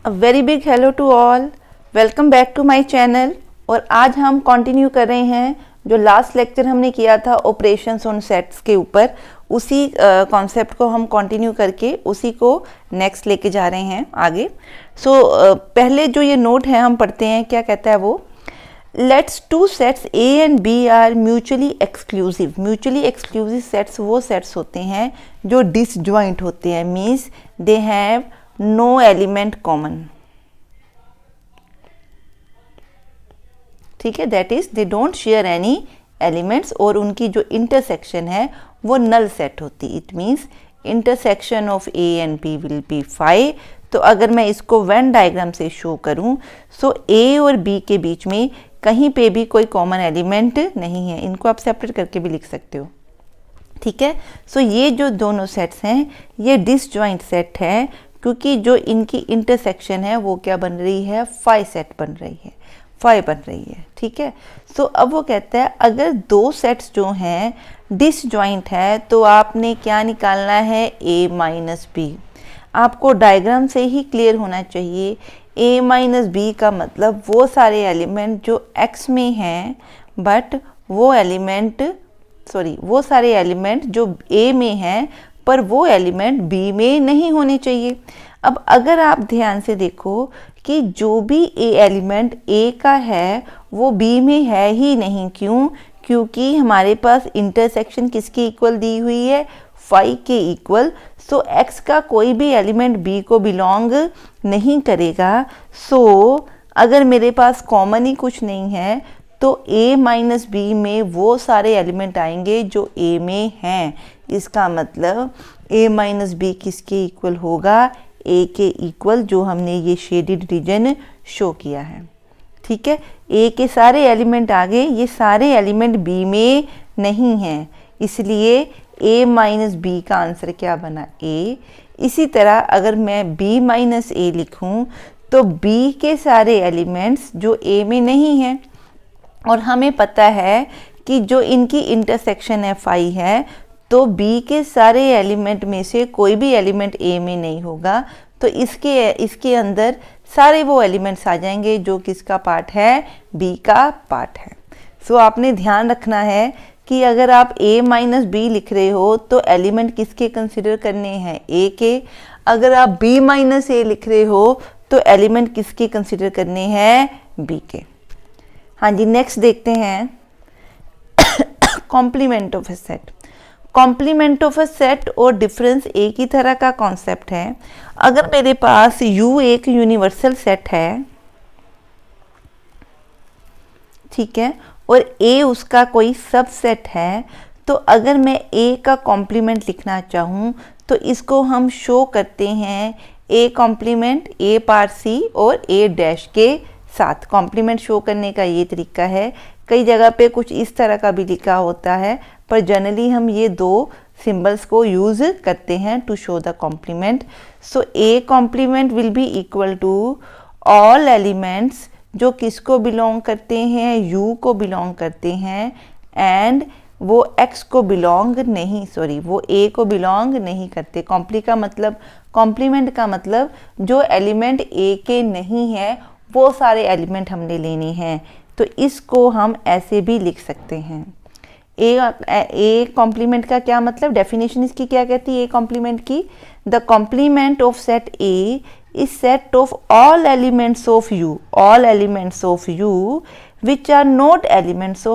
A very big hello to all, welcome back to my channel. और आज हम continue कर रहे हैं जो लास्ट लेक्चर हमने किया था ऑपरेशंस ऑन सेट्स के ऊपर, उसी कॉन्सेप्ट को हम कंटिन्यू करके उसी को नेक्स्ट लेके जा रहे हैं आगे। पहले जो ये नोट है हम पढ़ते हैं, क्या कहता है वो, let's two sets A and B are mutually exclusive. Mutually exclusive sets वो सेट्स होते हैं जो डिसजॉइंट होते हैं, means they have no element common. ठीक है, that is they don't share any elements, और उनकी जो इंटरसेक्शन है वो नल सेट होती। It means intersection of A and B will be 5। तो अगर मैं इसको वेन डायग्राम से शो करूं, सो ए और बी के बीच में कहीं पे भी कोई कॉमन एलिमेंट नहीं है। इनको आप सेपरेट करके भी लिख सकते हो। ठीक है, सो ये जो दोनों सेट्स हैं ये डिसजॉइंट सेट है, क्योंकि जो इनकी इंटरसेक्शन है वो क्या बन रही है, 5 सेट बन रही है, 5 बन रही है। ठीक है, सो अब वो कहता है अगर दो सेट्स जो हैं डिसजॉइंट है तो आपने क्या निकालना है, a माइनस बी। आपको डायग्राम से ही क्लियर होना चाहिए। a माइनस बी का मतलब वो सारे एलिमेंट जो x में हैं, बट वो सारे एलिमेंट जो a में हैं पर वो एलिमेंट b में नहीं होने चाहिए। अब अगर आप ध्यान से देखो कि जो भी a एलिमेंट a का है वो b में है ही नहीं। क्यों? क्योंकि हमारे पास इंटरसेक्शन किसके इक्वल दी हुई है, 5 के इक्वल। सो x का कोई भी एलिमेंट b को बिलोंग नहीं करेगा। सो अगर मेरे पास कॉमन ही कुछ नहीं है तो a माइनस बी में वो सारे एलिमेंट आएंगे जो a में हैं। इसका मतलब a माइनस बी किसके इक्वल होगा, a के इक्वल, जो हमने ये शेडेड रीजन शो किया है। ठीक है, a के सारे एलिमेंट आ गए, ये सारे एलिमेंट b में नहीं हैं, इसलिए a माइनस बी का आंसर क्या बना, a। इसी तरह अगर मैं b माइनस a लिखूं तो b के सारे एलिमेंट्स जो a में नहीं हैं, और हमें पता है कि जो इनकी इंटरसेक्शन है 5 है, तो b के सारे एलिमेंट में से कोई भी एलिमेंट a में नहीं होगा। तो इसके अंदर सारे वो एलिमेंट्स आ जाएंगे जो किसका पार्ट है, b का पार्ट है। सो आपने ध्यान रखना है कि अगर आप a माइनस बी लिख रहे हो तो एलिमेंट किसके कंसिडर करने हैं, a के। अगर आप b माइनस a लिख रहे हो तो एलिमेंट किसके कंसिडर करने हैं, b के। हाँ जी, नेक्स्ट देखते हैं complement of a set. Complement of a set और डिफरेंस एक ही तरह का कॉन्सेप्ट है। अगर मेरे पास U एक यूनिवर्सल सेट है, ठीक है, और A उसका कोई सबसेट है, तो अगर मैं A का कॉम्प्लीमेंट लिखना चाहूँ तो इसको हम शो करते हैं A कॉम्प्लीमेंट A पार C और A डैश के साथ। कॉम्प्लीमेंट शो करने का ये तरीका है। कई जगह पे कुछ इस तरह का भी लिखा होता है, पर जनरली हम ये दो सिंबल्स को यूज़ करते हैं to show the complement. So A complement will be equal to all elements जो किसको बिलोंग करते हैं, U को बिलोंग करते हैं, एंड वो X को बिलोंग नहीं, वो A को बिलोंग नहीं करते। कॉम्प्लीमेंट का मतलब जो एलिमेंट A के नहीं है वो सारे एलिमेंट हमने लेने हैं। तो इसको हम ऐसे भी लिख सकते हैं। A कॉम्प्लीमेंट का क्या मतलब, डेफिनेशन इसकी क्या कहती है A कॉम्प्लीमेंट की, the complement of set A is set of all elements of U which are not elements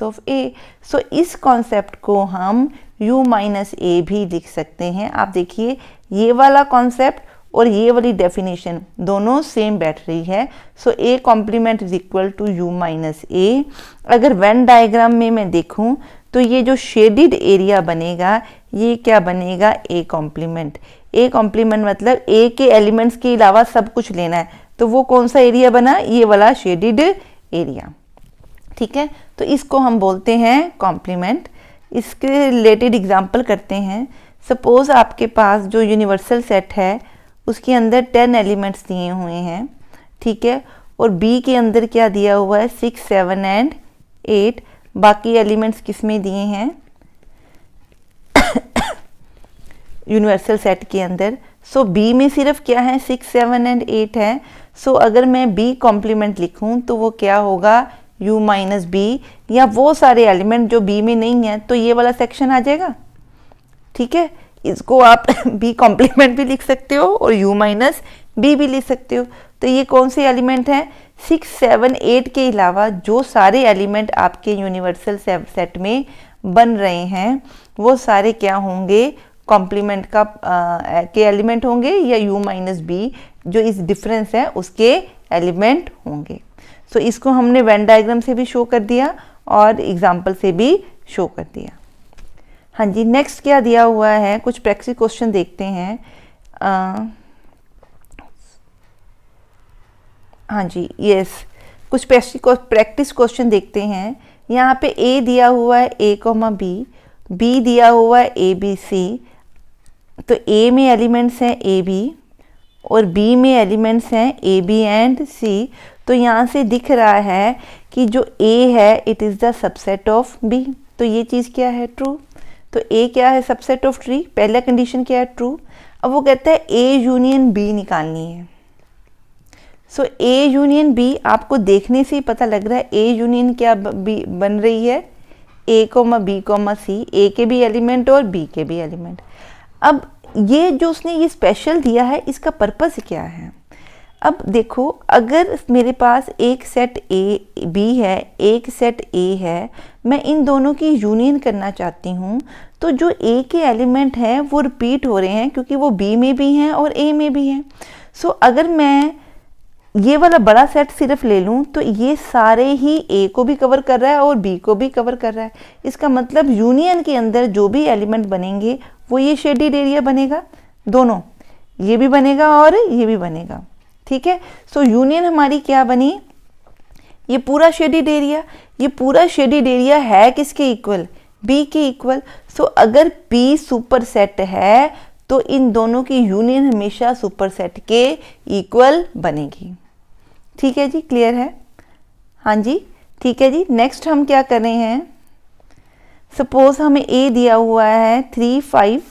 of A। सो इस कॉन्सेप्ट को हम U माइनस A भी लिख सकते हैं। आप देखिए ये वाला कॉन्सेप्ट और ये वाली डेफिनेशन दोनों सेम बैठ रही है। So A complement is equal to U minus A। अगर वेन डायग्राम में मैं देखूं तो ये जो शेडेड एरिया बनेगा ये क्या बनेगा, A कॉम्प्लीमेंट। A कॉम्प्लीमेंट मतलब A के एलिमेंट्स के अलावा सब कुछ लेना है, तो वो कौन सा एरिया बना, ये वाला शेडेड एरिया। ठीक है, तो इसको हम बोलते हैं कॉम्प्लीमेंट। इसके रिलेटेड एग्जांपल करते हैं। सपोज आपके पास जो यूनिवर्सल सेट है उसके अंदर 10 एलिमेंट्स दिए हुए हैं, ठीक है, और B के अंदर क्या दिया हुआ है, 6, 7 एंड 8। बाकी एलिमेंट्स किस में दिए हैं, यूनिवर्सल सेट के अंदर। सो बी में सिर्फ क्या है 6, 7 एंड 8 है। सो अगर मैं बी कॉम्प्लीमेंट लिखूं तो वो क्या होगा u माइनस बी, या वो सारे एलिमेंट जो बी में नहीं है, तो ये वाला सेक्शन आ जाएगा। ठीक है, इसको आप बी कॉम्प्लीमेंट भी लिख सकते हो और u माइनस बी भी लिख सकते हो। तो ये कौन से एलिमेंट हैं, 6, 7, 8 के अलावा जो सारे एलिमेंट आपके यूनिवर्सल सेट में बन रहे हैं वो सारे क्या होंगे, कॉम्प्लीमेंट का के एलिमेंट होंगे, या u माइनस बी जो इस डिफरेंस है उसके एलिमेंट होंगे। सो इसको हमने वेन डायग्राम से भी शो कर दिया और एग्जाम्पल से भी शो कर दिया। हाँ जी, नेक्स्ट क्या दिया हुआ है, कुछ प्रैक्टिस क्वेश्चन देखते हैं। हाँ जी, यस, कुछ प्रैक्टिस क्वेश्चन देखते हैं। यहाँ पे ए दिया हुआ है a, बी, बी दिया हुआ है ए बी सी। तो ए में एलिमेंट्स हैं ए बी और बी में एलिमेंट्स हैं ए बी एंड सी। तो यहाँ से दिख रहा है कि जो ए है it is the subset of B. तो ये चीज़ क्या है, ट्रू। तो ए क्या है, सबसेट ऑफ ट्री, पहला कंडीशन क्या है, ट्रू। अब वो कहता है ए यूनियन बी निकालनी है। सो ए यूनियन बी आपको देखने से ही पता लग रहा है ए यूनियन क्या बन रही है, ए कोमा बी कोमा सी, ए के भी एलिमेंट और बी के भी एलिमेंट। अब ये जो उसने ये स्पेशल दिया है इसका पर्पस क्या है। अब देखो, अगर मेरे पास एक सेट ए बी है, एक सेट ए है, मैं इन दोनों की यूनियन करना चाहती हूँ, तो जो ए के एलिमेंट हैं वो रिपीट हो रहे हैं क्योंकि वो बी में भी हैं और ए में भी हैं। सो अगर मैं ये वाला बड़ा सेट सिर्फ ले लूँ तो ये सारे ही ए को भी कवर कर रहा है और बी को भी कवर कर रहा है। इसका मतलब यूनियन के अंदर जो भी एलिमेंट बनेंगे वो ये शेडेड एरिया बनेगा, दोनों, ये भी बनेगा और ये भी बनेगा। ठीक है, सो यूनियन हमारी क्या बनी, ये पूरा शेडेड एरिया। ये पूरा शेडेड एरिया है किसके इक्वल, बी के इक्वल। सो अगर बी सुपर सेट है तो इन दोनों की यूनियन हमेशा सुपर सेट के इक्वल बनेगी। ठीक है जी, क्लियर है। हाँ जी, ठीक है जी। नेक्स्ट हम क्या कर रहे हैं, सपोज हमें ए दिया हुआ है 3, 5,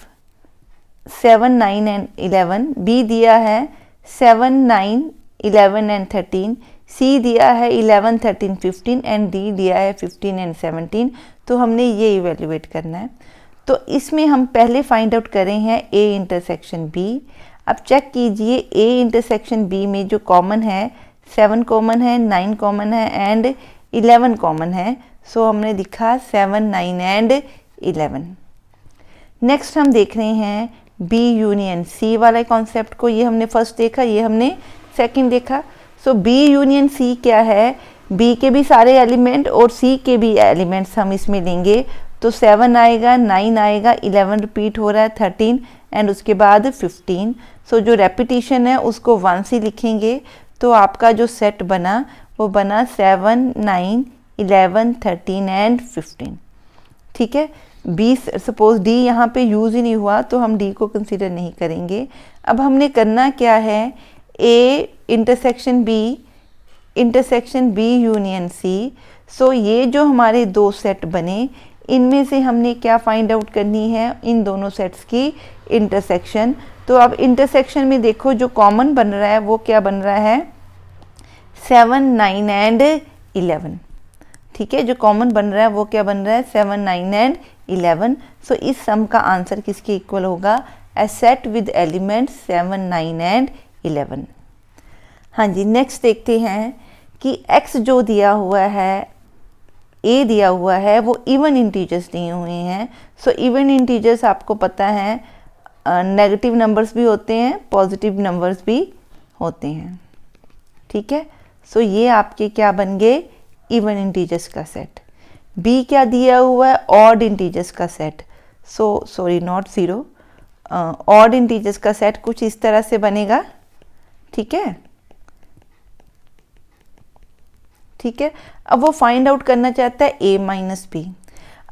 7, 9 एंड 11, बी दिया है 7, 9, 11 एंड 13, सी दिया है 11, 13, 15 एंड डी दिया है 15 एंड 17। तो हमने ये इवेल्युएट करना है। तो इसमें हम पहले फाइंड आउट कर रहे हैं ए इंटरसेक्शन बी। अब चेक कीजिए ए इंटरसेक्शन बी में जो कॉमन है 7 कॉमन है, 9 कॉमन है एंड 11 कॉमन है। सो हमने लिखा 7, 9 एंड 11। नेक्स्ट हम देख रहे हैं बी यूनियन सी वाला कॉन्सेप्ट को। ये हमने फर्स्ट देखा, ये हमने सेकंड देखा। सो बी यूनियन सी क्या है, बी के भी सारे एलिमेंट और सी के भी एलिमेंट्स हम इसमें लेंगे। तो 7 आएगा, 9 आएगा, 11 रिपीट हो रहा है, 13 एंड उसके बाद 15। सो जो रेपिटेशन है उसको 1 से लिखेंगे। तो आपका जो सेट बना वो बना 7, 9, 11, 13 एंड 15। ठीक है, बी सपोज डी यहाँ पे यूज़ ही नहीं हुआ तो हम डी को कंसीडर नहीं करेंगे। अब हमने करना क्या है, A intersection B union C. So ये जो हमारे दो सेट बने इनमें से हमने क्या फाइंड आउट करनी है, इन दोनों सेट्स की इंटरसेक्शन। तो अब इंटरसेक्शन में देखो जो कॉमन बन रहा है वो क्या बन रहा है, 7, 9 एंड 11। ठीक है, जो कॉमन बन रहा है वो क्या बन रहा है, 7, 9 एंड 11। सो इस सम का आंसर किसके इक्वल होगा, ए सेट विद एलिमेंट 7, 9 एंड 11। हाँ जी, नेक्स्ट देखते हैं कि x जो दिया हुआ है, a दिया हुआ है, वो इवन इंटीजर्स दिए हुए हैं। सो इवन इंटीजर्स आपको पता है नेगेटिव नंबर्स भी होते हैं, पॉजिटिव नंबर्स भी होते हैं। ठीक है, सो ये आपके क्या बन गए, इवन इंटीजर्स का सेट। b क्या दिया हुआ है, ऑड इंटीजर्स का set. So sorry not zero, odd integers का सेट कुछ इस तरह से बनेगा। ठीक है, ठीक है। अब वो फाइंड आउट करना चाहता है a माइनस बी।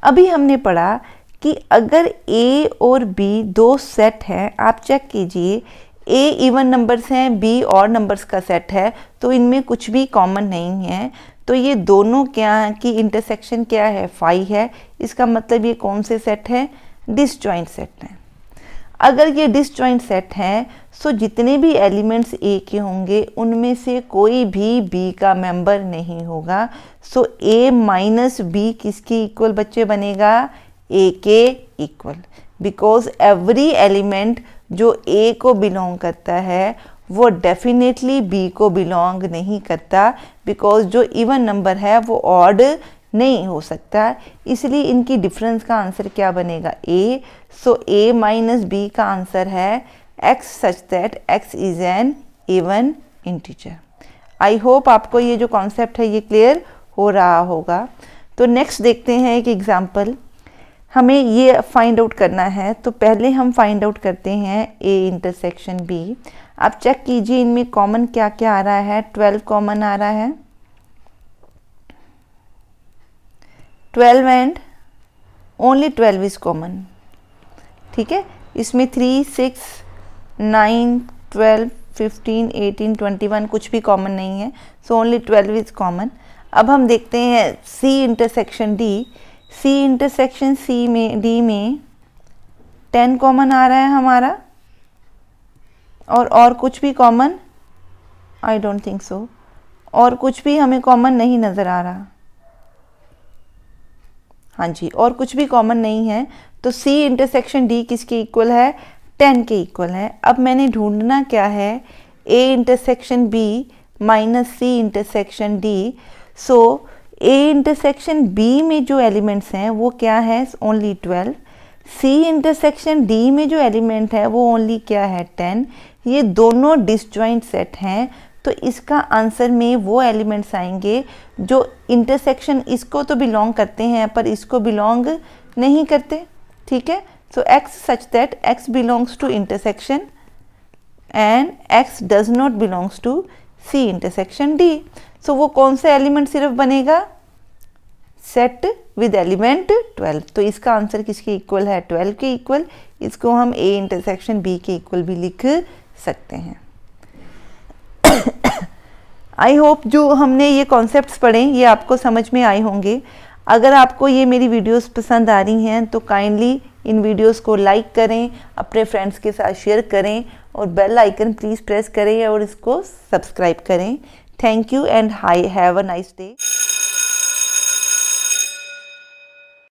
अभी हमने पढ़ा कि अगर a और b दो सेट हैं, आप चेक कीजिए, a इवन नंबर्स हैं, b और नंबर्स का सेट है, तो इनमें कुछ भी कॉमन नहीं है। तो ये दोनों क्या की इंटरसेक्शन क्या है, 5 है। इसका मतलब ये कौन से सेट है, डिसजॉइंट सेट है। अगर ये डिसजॉइंट सेट हैं सो जितने भी एलिमेंट्स ए के होंगे उनमें से कोई भी बी का मेंबर नहीं होगा। सो ए माइनस बी किसके इक्वल बच्चे बनेगा? ए के इक्वल, बिकॉज एवरी एलिमेंट जो ए को बिलोंग करता है वो डेफिनेटली बी को बिलोंग नहीं करता, बिकॉज जो इवन नंबर है वो ऑड नहीं हो सकता। इसलिए इनकी डिफरेंस का आंसर क्या बनेगा? ए। सो ए माइनस बी का आंसर है x such that x is an even integer. I hope आपको ये जो कॉन्सेप्ट है ये क्लियर हो रहा होगा। तो नेक्स्ट देखते हैं एक एग्जांपल। हमें ये फाइंड आउट करना है, तो पहले हम फाइंड आउट करते हैं a इंटरसेक्शन b। आप चेक कीजिए इनमें कॉमन क्या क्या आ रहा है। 12 कॉमन आ रहा है, 12 एंड ओनली 12 इज कॉमन। ठीक है, इसमें 3, 6, 9, 12, 15, 18, 21 कुछ भी कॉमन नहीं है। So only 12 is common. अब हम देखते हैं c intersection d। c intersection c में d में 10 कॉमन आ रहा है हमारा, और कुछ भी common? I don't think so. और कुछ भी हमें कॉमन नहीं नज़र आ रहा। हाँ जी, और कुछ भी कॉमन नहीं है। तो c इंटरसेक्शन d किसके इक्वल है? 10 के इक्वल है। अब मैंने ढूंढना क्या है? a intersection b minus c intersection d। So a intersection b में जो एलिमेंट्स हैं वो क्या है? ओनली 12। c इंटरसेक्शन d में जो एलिमेंट है वो ओनली क्या है? 10। ये दोनों डिसजॉइंट सेट हैं, तो इसका आंसर में वो एलिमेंट्स आएंगे जो इंटरसेक्शन इसको तो बिलोंग करते हैं पर इसको बिलोंग नहीं करते। ठीक है, so x such that x belongs to intersection and x does not belongs to c intersection d। So वो कौन सा एलिमेंट सिर्फ बनेगा? Set with element 12। तो इसका आंसर किसके इक्वल है? 12 के इक्वल। इसको हम a इंटरसेक्शन b के इक्वल भी लिख सकते हैं। आई होप जो हमने ये कॉन्सेप्ट्स पढ़े ये आपको समझ में आए होंगे। अगर आपको ये मेरी वीडियोस पसंद आ रही हैं तो काइंडली इन वीडियोस को लाइक करें, अपने फ्रेंड्स के साथ शेयर करें और बेल आइकन प्लीज़ प्रेस करें और इसको सब्सक्राइब करें। Thank you and have a nice day.